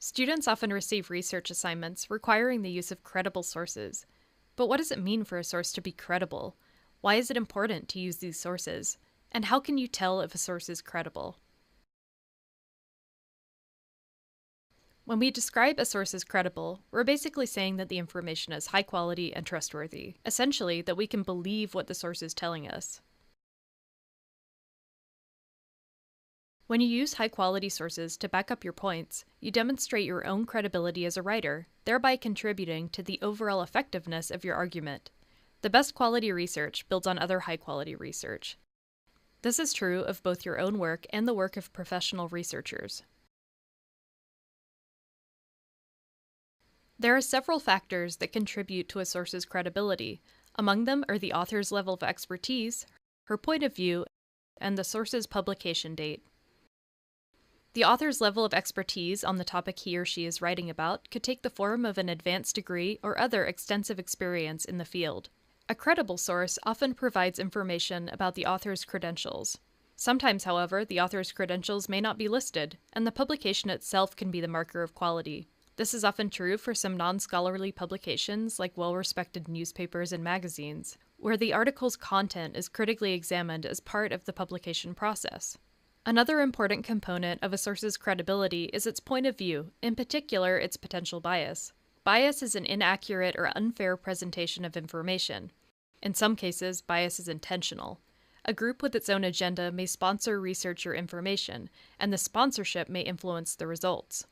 Students often receive research assignments requiring the use of credible sources. But what does it mean for a source to be credible? Why is it important to use these sources? And how can you tell if a source is credible? When we describe a source as credible, we're basically saying that the information is high quality and trustworthy. Essentially, that we can believe what the source is telling us. When you use high-quality sources to back up your points, you demonstrate your own credibility as a writer, thereby contributing to the overall effectiveness of your argument. The best quality research builds on other high-quality research. This is true of both your own work and the work of professional researchers. There are several factors that contribute to a source's credibility. Among them are the author's level of expertise, her point of view, and the source's publication date. The author's level of expertise on the topic he or she is writing about could take the form of an advanced degree or other extensive experience in the field. A credible source often provides information about the author's credentials. Sometimes, however, the author's credentials may not be listed, and the publication itself can be the marker of quality. This is often true for some non-scholarly publications like well-respected newspapers and magazines, where the article's content is critically examined as part of the publication process. Another important component of a source's credibility is its point of view, in particular its potential bias. Bias is an inaccurate or unfair presentation of information. In some cases, bias is intentional. A group with its own agenda may sponsor research or information, and the sponsorship may influence the results.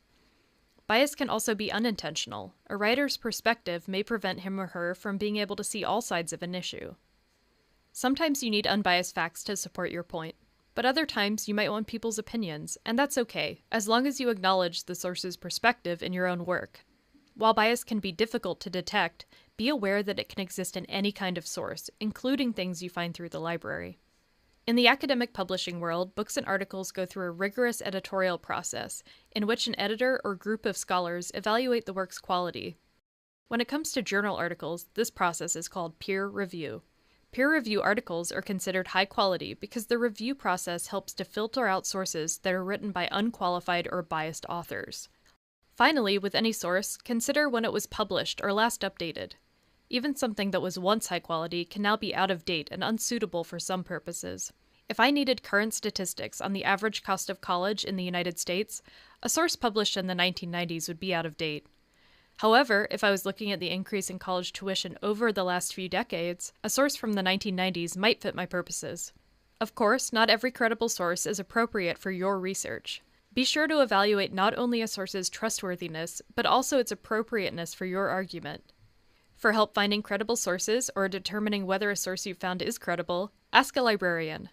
Bias can also be unintentional. A writer's perspective may prevent him or her from being able to see all sides of an issue. Sometimes you need unbiased facts to support your point. But other times you might want people's opinions, and that's okay, as long as you acknowledge the source's perspective in your own work. While bias can be difficult to detect, be aware that it can exist in any kind of source, including things you find through the library. In the academic publishing world, books and articles go through a rigorous editorial process, in which an editor or group of scholars evaluate the work's quality. When it comes to journal articles, this process is called peer review. Peer review articles are considered high quality because the review process helps to filter out sources that are written by unqualified or biased authors. Finally, with any source, consider when it was published or last updated. Even something that was once high quality can now be out of date and unsuitable for some purposes. If I needed current statistics on the average cost of college in the United States, a source published in the 1990s would be out of date. However, if I was looking at the increase in college tuition over the last few decades, a source from the 1990s might fit my purposes. Of course, not every credible source is appropriate for your research. Be sure to evaluate not only a source's trustworthiness, but also its appropriateness for your argument. For help finding credible sources or determining whether a source you found is credible, ask a librarian.